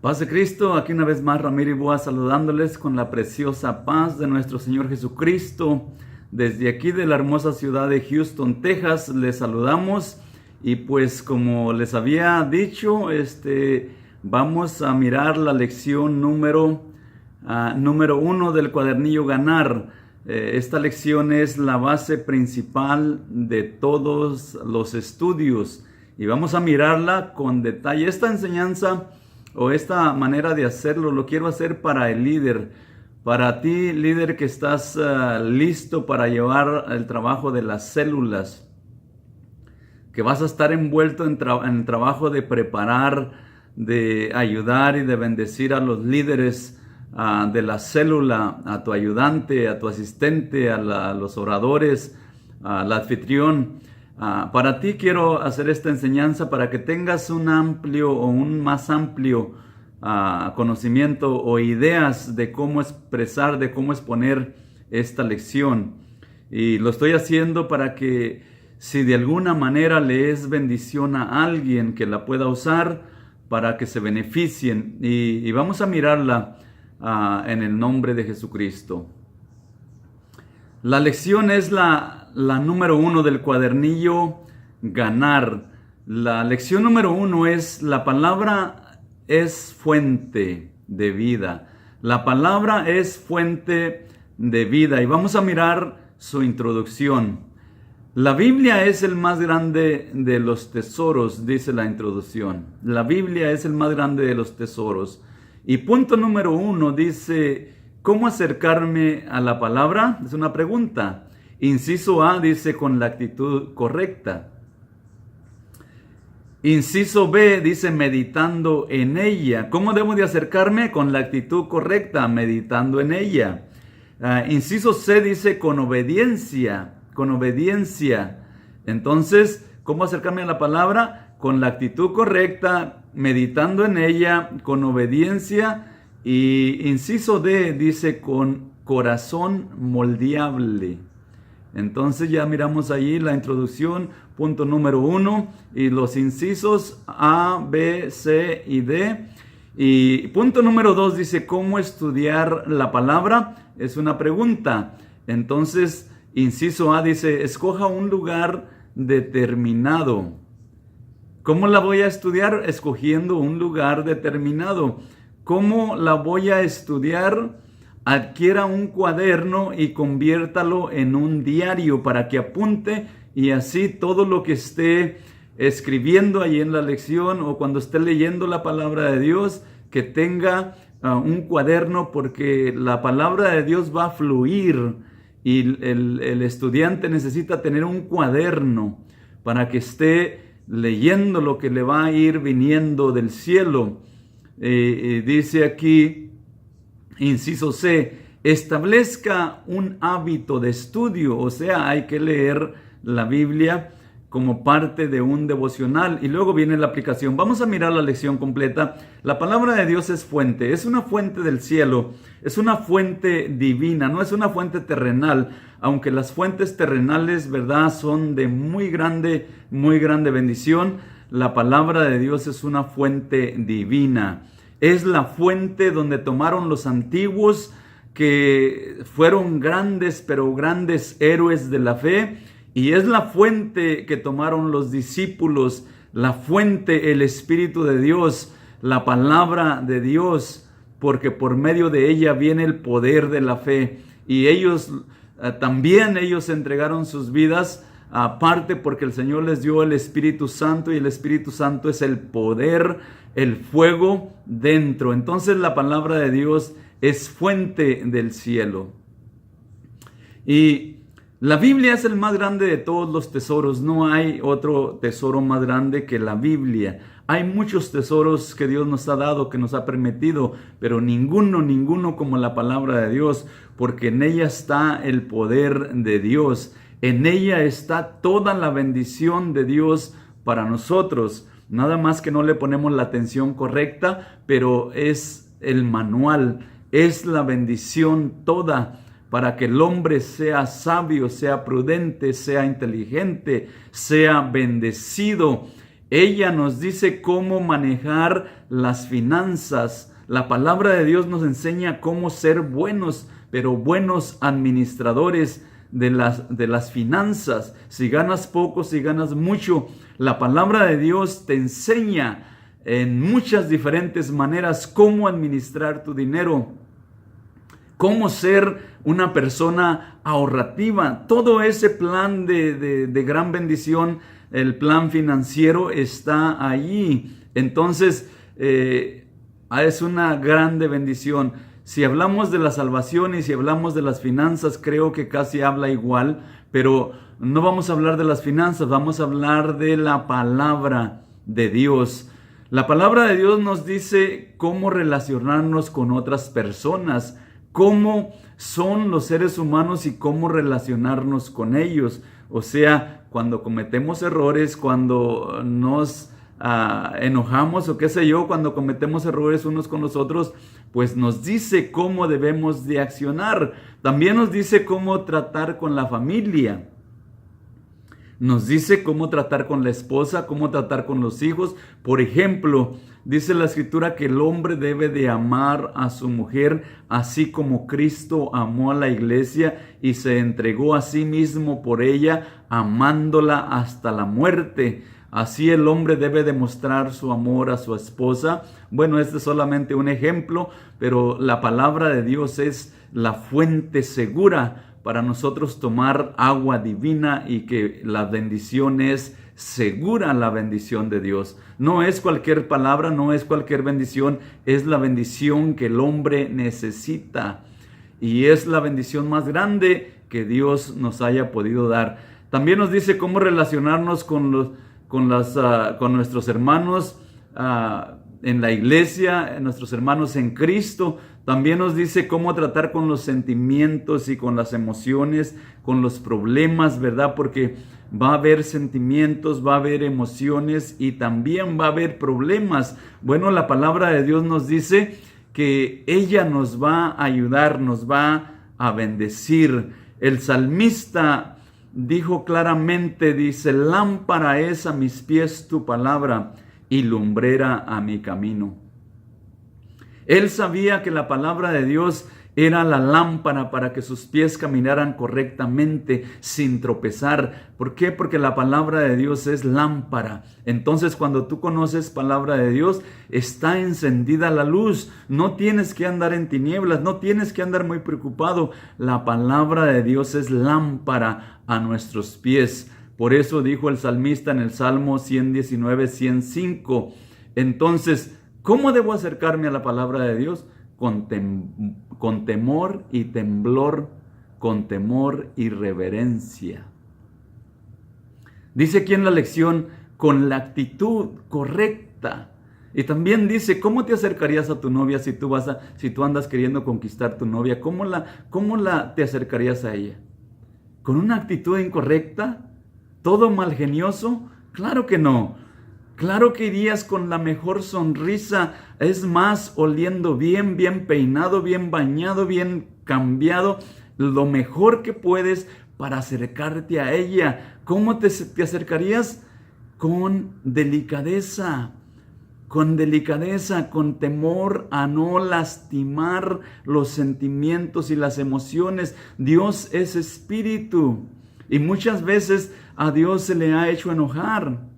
Paz de Cristo, aquí una vez más Ramiro y Boa saludándoles con la preciosa paz de nuestro Señor Jesucristo. Desde aquí de la hermosa ciudad de Houston, Texas, les saludamos y pues como les había dicho, vamos a mirar la lección número 1 del cuadernillo Ganar. Esta lección es la base principal de todos los estudios y vamos a mirarla con detalle. Esta enseñanza o esta manera de hacerlo lo quiero hacer para el líder, para ti líder que estás listo para llevar el trabajo de las células, que vas a estar envuelto en el trabajo de preparar, de ayudar y de bendecir a los líderes de la célula, a tu ayudante, a tu asistente, a los oradores, al anfitrión. Para ti quiero hacer esta enseñanza para que tengas un amplio o un más amplio conocimiento o ideas de cómo expresar, de cómo exponer esta lección. Y lo estoy haciendo para que si de alguna manera le es bendición a alguien que la pueda usar para que se beneficien. Y vamos a mirarla en el nombre de Jesucristo. La lección es la número 1 del cuadernillo Ganar. La lección número 1 es: la palabra es fuente de vida. La palabra es fuente de vida. Y vamos a mirar su introducción. La Biblia es el más grande de los tesoros, dice la introducción. La Biblia es el más grande de los tesoros. Y punto número 1 dice: ¿cómo acercarme a la palabra? Es una pregunta. Inciso A dice: con la actitud correcta. Inciso B dice: meditando en ella. ¿Cómo debo de acercarme? Con la actitud correcta, meditando en ella. Inciso C dice: con obediencia. Con obediencia. Entonces, ¿cómo acercarme a la palabra? Con la actitud correcta, meditando en ella, con obediencia. Y inciso D dice: con corazón moldeable. Entonces ya miramos allí la introducción, punto número 1, y los incisos A, B, C y D. Y punto número 2 dice: ¿cómo estudiar la palabra? Es una pregunta. Entonces, inciso A dice: escoja un lugar determinado. ¿Cómo la voy a estudiar? Escogiendo un lugar determinado. ¿Cómo la voy a estudiar? Adquiera un cuaderno y conviértalo en un diario para que apunte, y así todo lo que esté escribiendo ahí en la lección o cuando esté leyendo la palabra de Dios, que tenga un cuaderno, porque la palabra de Dios va a fluir y el estudiante necesita tener un cuaderno para que esté leyendo lo que le va a ir viniendo del cielo. Dice aquí, inciso C, establezca un hábito de estudio, o sea, hay que leer la Biblia como parte de un devocional. Y luego viene la aplicación. Vamos a mirar la lección completa. La palabra de Dios es fuente, es una fuente del cielo, es una fuente divina, no es una fuente terrenal, aunque las fuentes terrenales, ¿verdad?, son de muy grande bendición. La palabra de Dios es una fuente divina. Es la fuente donde tomaron los antiguos, que fueron grandes, pero grandes héroes de la fe. Y es la fuente que tomaron los discípulos, la fuente, el Espíritu de Dios, la palabra de Dios, porque por medio de ella viene el poder de la fe. Y ellos también entregaron sus vidas, aparte porque el Señor les dio el Espíritu Santo, y el Espíritu Santo es el poder, el fuego dentro. Entonces la palabra de Dios es fuente del cielo. Y la Biblia es el más grande de todos los tesoros. No hay otro tesoro más grande que la Biblia. Hay muchos tesoros que Dios nos ha dado, que nos ha permitido, pero ninguno como la palabra de Dios, porque en ella está el poder de Dios. En ella está toda la bendición de Dios para nosotros. Nada más que no le ponemos la atención correcta, pero es el manual, es la bendición toda para que el hombre sea sabio, sea prudente, sea inteligente, sea bendecido Ella nos dice cómo manejar las finanzas. La palabra de Dios nos enseña cómo ser buenos, pero buenos administradores de las finanzas. Si ganas poco, si ganas mucho, la palabra de Dios te enseña en muchas diferentes maneras cómo administrar tu dinero, cómo ser una persona ahorrativa. Todo ese plan de gran bendición, el plan financiero, está allí. Entonces, es una grande bendición. Si hablamos de la salvación y si hablamos de las finanzas, creo que casi habla igual, pero no vamos a hablar de las finanzas, vamos a hablar de la palabra de Dios. La palabra de Dios nos dice cómo relacionarnos con otras personas, cómo son los seres humanos y cómo relacionarnos con ellos. O sea, cuando cometemos errores, cuando nos enojamos o qué sé yo, cuando cometemos errores unos con los otros, pues nos dice cómo debemos de accionar. También nos dice cómo tratar con la familia. Nos dice cómo tratar con la esposa, cómo tratar con los hijos. Por ejemplo, dice la Escritura que el hombre debe de amar a su mujer, así como Cristo amó a la iglesia y se entregó a sí mismo por ella, amándola hasta la muerte. Así el hombre debe demostrar su amor a su esposa. Bueno, este es solamente un ejemplo, pero la palabra de Dios es la fuente segura para nosotros tomar agua divina y que la bendición es segura, la bendición de Dios. No es cualquier palabra, no es cualquier bendición, es la bendición que el hombre necesita y es la bendición más grande que Dios nos haya podido dar. También nos dice cómo relacionarnos con nuestros hermanos en la iglesia, nuestros hermanos en Cristo. También nos dice cómo tratar con los sentimientos y con las emociones, con los problemas, ¿verdad? Porque va a haber sentimientos, va a haber emociones y también va a haber problemas. Bueno, la palabra de Dios nos dice que ella nos va a ayudar, nos va a bendecir. El salmista dijo claramente, dice, lámpara es a mis pies tu palabra y lumbrera a mi camino. Él sabía que la palabra de Dios era la lámpara para que sus pies caminaran correctamente sin tropezar. ¿Por qué? Porque la palabra de Dios es lámpara. Entonces, cuando tú conoces palabra de Dios, está encendida la luz. No tienes que andar en tinieblas, no tienes que andar muy preocupado. La palabra de Dios es lámpara a nuestros pies. Por eso dijo el salmista en el Salmo 119, 105. Entonces, ¿cómo debo acercarme a la palabra de Dios? Con temor y temblor, con temor y reverencia. Dice aquí en la lección, con la actitud correcta. Y también dice, ¿cómo te acercarías a tu novia si tú andas queriendo conquistar tu novia? ¿Cómo te acercarías a ella? ¿Con una actitud incorrecta? ¿Todo malgenioso? Claro que no. Claro que irías con la mejor sonrisa, es más, oliendo bien, bien peinado, bien bañado, bien cambiado, lo mejor que puedes para acercarte a ella. ¿Cómo te acercarías? Con delicadeza, con temor a no lastimar los sentimientos y las emociones. Dios es espíritu y muchas veces a Dios se le ha hecho enojar.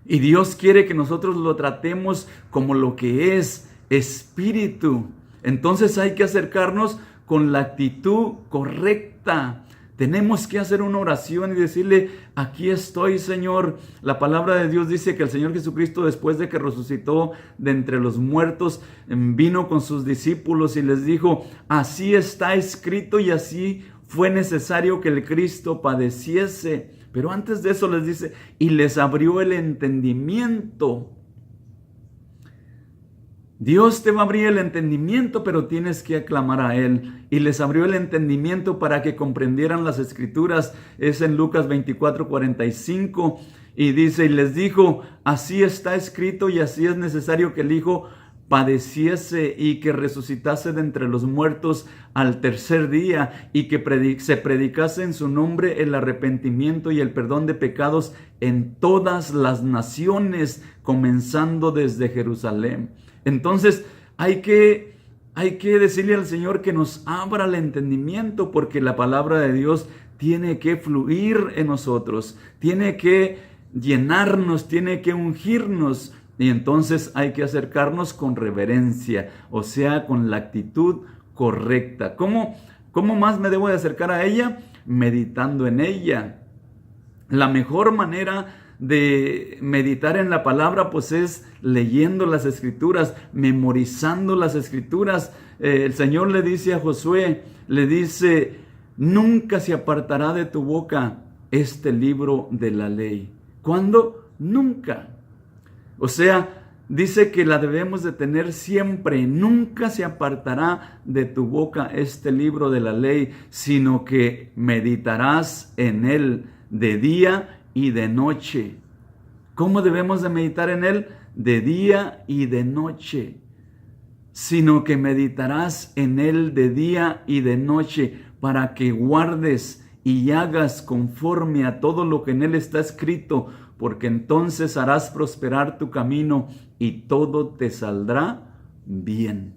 Y Dios quiere que nosotros lo tratemos como lo que es, espíritu. Entonces hay que acercarnos con la actitud correcta. Tenemos que hacer una oración y decirle, aquí estoy, Señor. La palabra de Dios dice que el Señor Jesucristo, después de que resucitó de entre los muertos, vino con sus discípulos y les dijo, así está escrito y así fue necesario que el Cristo padeciese. Pero antes de eso les dice, y les abrió el entendimiento. Dios te va a abrir el entendimiento, pero tienes que aclamar a Él. Y les abrió el entendimiento para que comprendieran las Escrituras. Es en Lucas 24:45. Y dice, y les dijo, así está escrito y así es necesario que el Hijo padeciese y que resucitase de entre los muertos al tercer día, y que se predicase en su nombre el arrepentimiento y el perdón de pecados en todas las naciones, comenzando desde Jerusalén. Entonces hay que decirle al Señor que nos abra el entendimiento, porque la palabra de Dios tiene que fluir en nosotros, tiene que llenarnos, tiene que ungirnos. Y entonces hay que acercarnos con reverencia, o sea, con la actitud correcta. ¿Cómo más me debo de acercar a ella? Meditando en ella. La mejor manera de meditar en la palabra pues es leyendo las escrituras, memorizando las escrituras. El Señor le dice a Josué, le dice: nunca se apartará de tu boca este libro de la ley. ¿Cuándo? Nunca. O sea, dice que la debemos de tener siempre. Nunca se apartará de tu boca este libro de la ley, sino que meditarás en él de día y de noche. ¿Cómo debemos de meditar en él? De día y de noche. Sino que meditarás en él de día y de noche, para que guardes y hagas conforme a todo lo que en él está escrito, porque entonces harás prosperar tu camino y todo te saldrá bien.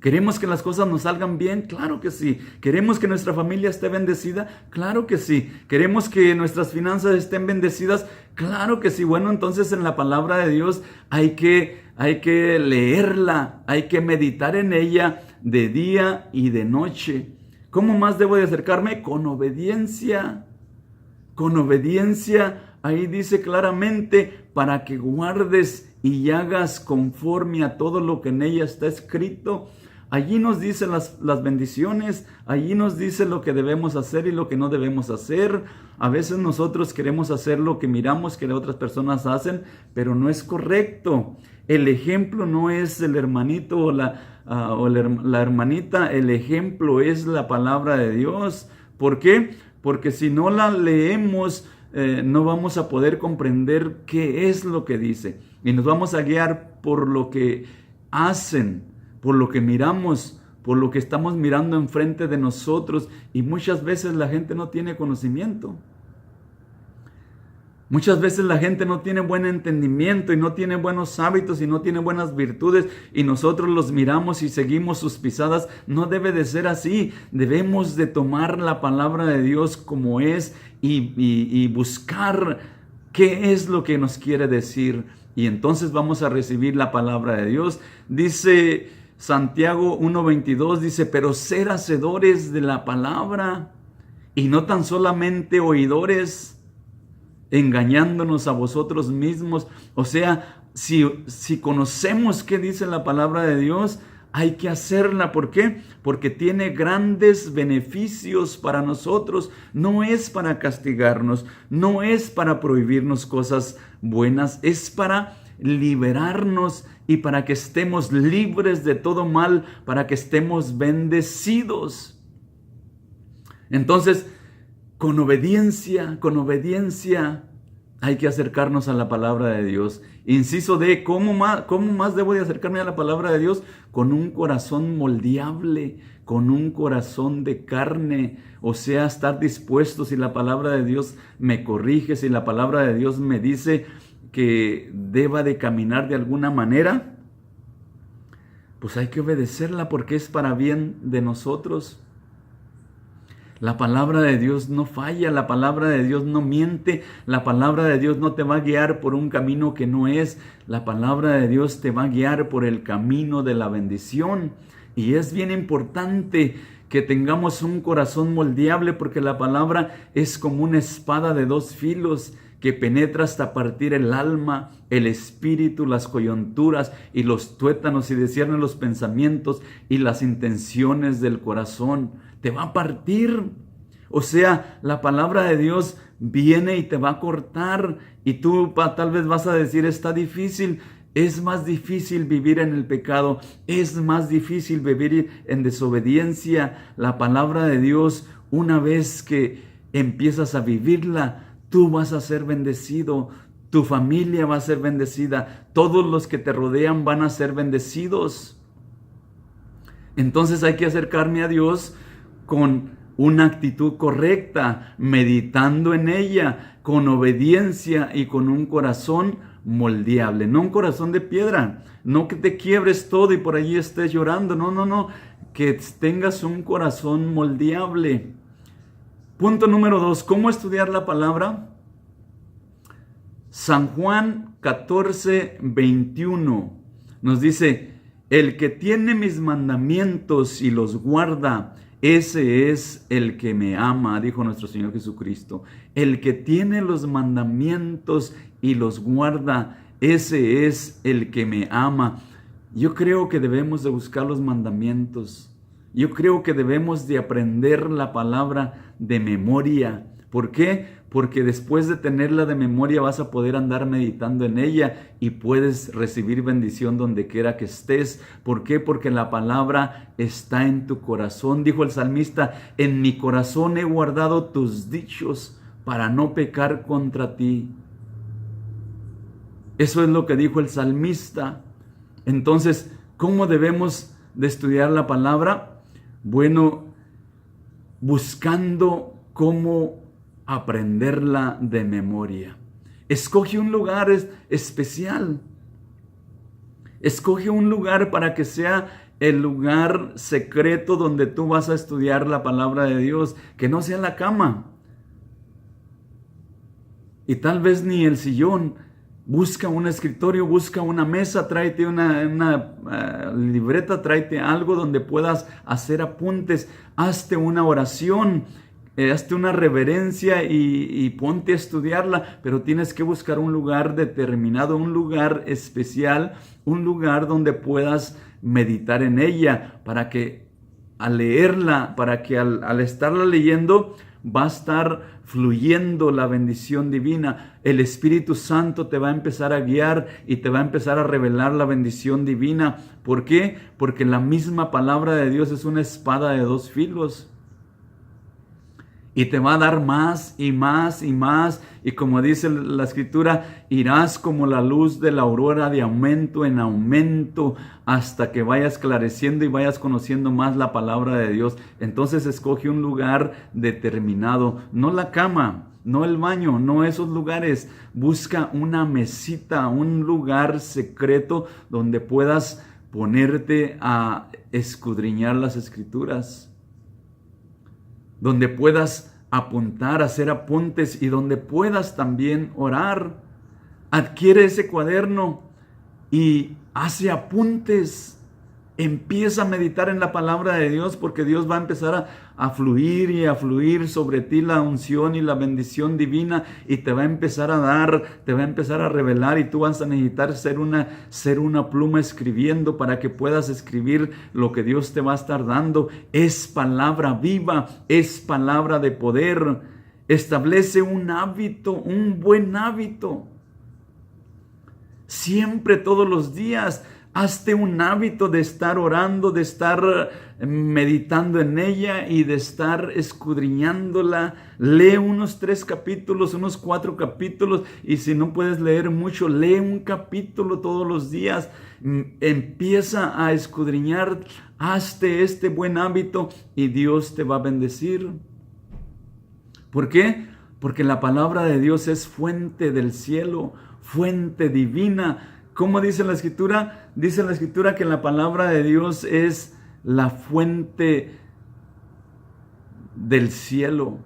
¿Queremos que las cosas nos salgan bien? Claro que sí. ¿Queremos que nuestra familia esté bendecida? Claro que sí. ¿Queremos que nuestras finanzas estén bendecidas? Claro que sí. Bueno, entonces en la palabra de Dios hay que leerla, hay que meditar en ella de día y de noche. ¿Cómo más debo de acercarme? Con obediencia. Con obediencia, ahí dice claramente, para que guardes y hagas conforme a todo lo que en ella está escrito. Allí nos dice las bendiciones, allí nos dice lo que debemos hacer y lo que no debemos hacer. A veces nosotros queremos hacer lo que miramos que otras personas hacen, pero no es correcto. El ejemplo no es el hermanito o la hermanita, el ejemplo es la palabra de Dios. ¿Por qué? Porque si no la leemos, no vamos a poder comprender qué es lo que dice. Y nos vamos a guiar por lo que hacen, por lo que miramos, por lo que estamos mirando enfrente de nosotros. Y muchas veces la gente no tiene conocimiento. Muchas veces la gente no tiene buen entendimiento y no tiene buenos hábitos y no tiene buenas virtudes, y nosotros los miramos y seguimos sus pisadas. No debe de ser así. Debemos de tomar la palabra de Dios como es y buscar qué es lo que nos quiere decir. Y entonces vamos a recibir la palabra de Dios. Dice Santiago 1:22, dice: pero ser hacedores de la palabra y no tan solamente oidores, engañándonos a vosotros mismos. O sea, si conocemos qué dice la palabra de Dios, hay que hacerla. ¿Por qué? Porque tiene grandes beneficios para nosotros. No es para castigarnos, no es para prohibirnos cosas buenas, es para liberarnos y para que estemos libres de todo mal, para que estemos bendecidos. Entonces, con obediencia hay que acercarnos a la palabra de Dios. Inciso D, ¿cómo más debo de acercarme a la palabra de Dios? Con un corazón moldeable, con un corazón de carne. O sea, estar dispuesto, si la palabra de Dios me corrige, si la palabra de Dios me dice que deba de caminar de alguna manera, pues hay que obedecerla, porque es para bien de nosotros. La palabra de Dios no falla, la palabra de Dios no miente, la palabra de Dios no te va a guiar por un camino que no es. La palabra de Dios te va a guiar por el camino de la bendición. Y es bien importante que tengamos un corazón moldeable, porque la palabra es como una espada de dos filos que penetra hasta partir el alma, el espíritu, las coyunturas y los tuétanos, y discierne los pensamientos y las intenciones del corazón. Te va a partir. O sea, la palabra de Dios viene y te va a cortar, y tú tal vez vas a decir: está difícil. Es más difícil vivir en el pecado, es más difícil vivir en desobediencia. La palabra de Dios, una vez que empiezas a vivirla, tú vas a ser bendecido, Tu familia va a ser bendecida. Todos los que te rodean van a ser bendecidos. Entonces hay que acercarme a Dios con una actitud correcta, meditando en ella, con obediencia y con un corazón moldeable. No un corazón de piedra. No que te quiebres todo y por allí estés llorando. No. Que tengas un corazón moldeable. Punto número 2. ¿Cómo estudiar la palabra? San Juan 14:21 nos dice: el que tiene mis mandamientos y los guarda, ese es el que me ama, dijo nuestro Señor Jesucristo. El que tiene los mandamientos y los guarda, ese es el que me ama. Yo creo que debemos de buscar los mandamientos. Yo creo que debemos de aprender la palabra de memoria. ¿Por qué? Porque después de tenerla de memoria vas a poder andar meditando en ella y puedes recibir bendición donde quiera que estés. ¿Por qué? Porque la palabra está en tu corazón. Dijo el salmista: en mi corazón he guardado tus dichos para no pecar contra ti. Eso es lo que dijo el salmista. Entonces, ¿cómo debemos de estudiar la palabra? Bueno, buscando cómo aprenderla de memoria. Escoge un lugar especial. Escoge un lugar para que sea el lugar secreto donde tú vas a estudiar la palabra de Dios. Que no sea la cama. Y tal vez ni el sillón. Busca un escritorio, busca una mesa, tráete una libreta, tráete algo donde puedas hacer apuntes. Hazte una oración. Hazte una reverencia y ponte a estudiarla, pero tienes que buscar un lugar determinado, un lugar especial, un lugar donde puedas meditar en ella, para que al leerla, para que al estarla leyendo, va a estar fluyendo la bendición divina. El Espíritu Santo te va a empezar a guiar y te va a empezar a revelar la bendición divina. ¿Por qué? Porque la misma palabra de Dios es una espada de dos filos. Y te va a dar más y más y más. Y como dice la Escritura, irás como la luz de la aurora, de aumento en aumento, hasta que vayas esclareciendo y vayas conociendo más la palabra de Dios. Entonces escoge un lugar determinado, no la cama, no el baño, no esos lugares. Busca una mesita, un lugar secreto donde puedas ponerte a escudriñar las Escrituras, donde puedas apuntar, hacer apuntes y donde puedas también orar. Adquiere ese cuaderno y hace apuntes. Empieza a meditar en la palabra de Dios, porque Dios va a empezar a fluir y a fluir sobre ti la unción y la bendición divina, y te va a empezar a dar, te va a empezar a revelar, y tú vas a necesitar ser una pluma escribiendo para que puedas escribir lo que Dios te va a estar dando. Es palabra viva, es palabra de poder. Establece un hábito, un buen hábito. Siempre, todos los días, hazte un hábito de estar orando, de estar meditando en ella y de estar escudriñándola. Lee unos 3 capítulos, unos 4 capítulos, y si no puedes leer mucho, lee un capítulo todos los días. Empieza a escudriñar, hazte este buen hábito y Dios te va a bendecir. ¿Por qué? Porque la palabra de Dios es fuente del cielo, fuente divina. ¿Cómo dice la Escritura? Dice la Escritura que la palabra de Dios es la fuente del cielo,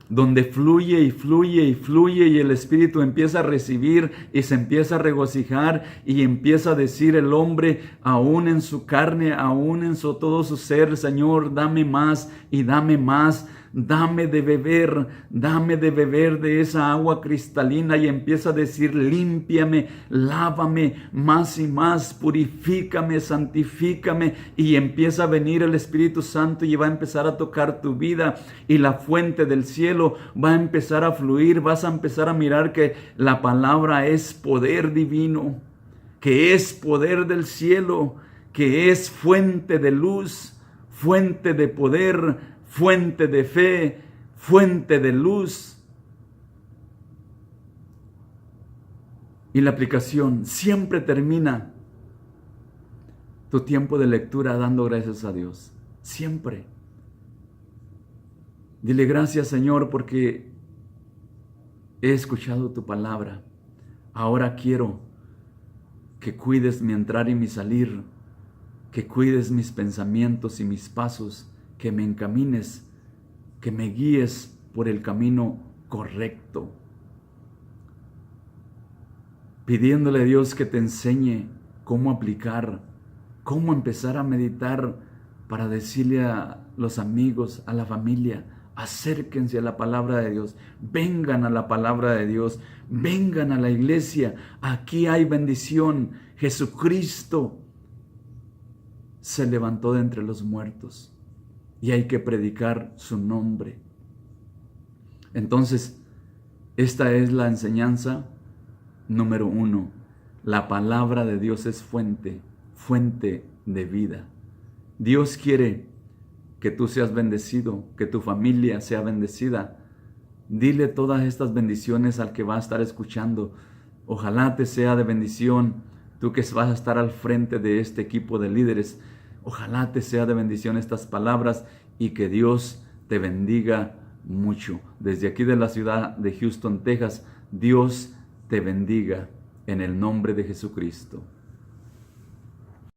donde fluye y fluye y fluye, y el Espíritu empieza a recibir y se empieza a regocijar, y empieza a decir el hombre, aún en su carne, aún en todo su ser: Señor, dame más y dame más. Dame de beber de esa agua cristalina. Y empieza a decir: límpiame, lávame más y más, purifícame, santifícame. Y empieza a venir el Espíritu Santo y va a empezar a tocar tu vida, y la fuente del cielo va a empezar a fluir. Vas a empezar a mirar que la palabra es poder divino, que es poder del cielo, que es fuente de luz, fuente de poder, fuente de fe, fuente de luz. Y la aplicación siempre termina tu tiempo de lectura dando gracias a Dios. Siempre. Dile gracias, Señor, porque he escuchado tu palabra. Ahora quiero que cuides mi entrar y mi salir, que cuides mis pensamientos y mis pasos, que me encamines, que me guíes por el camino correcto. Pidiéndole a Dios que te enseñe cómo aplicar, cómo empezar a meditar para decirle a los amigos, a la familia, acérquense a la palabra de Dios, vengan a la palabra de Dios, vengan a la iglesia, aquí hay bendición. Jesucristo se levantó de entre los muertos y hay que predicar su nombre. Entonces, esta es la enseñanza número 1. La palabra de Dios es fuente de vida. Dios quiere que tú seas bendecido, que tu familia sea bendecida. Dile todas estas bendiciones al que va a estar escuchando. Ojalá te sea de bendición, tú que vas a estar al frente de este equipo de líderes. Ojalá te sea de bendición estas palabras y que Dios te bendiga mucho. Desde aquí de la ciudad de Houston, Texas, Dios te bendiga en el nombre de Jesucristo.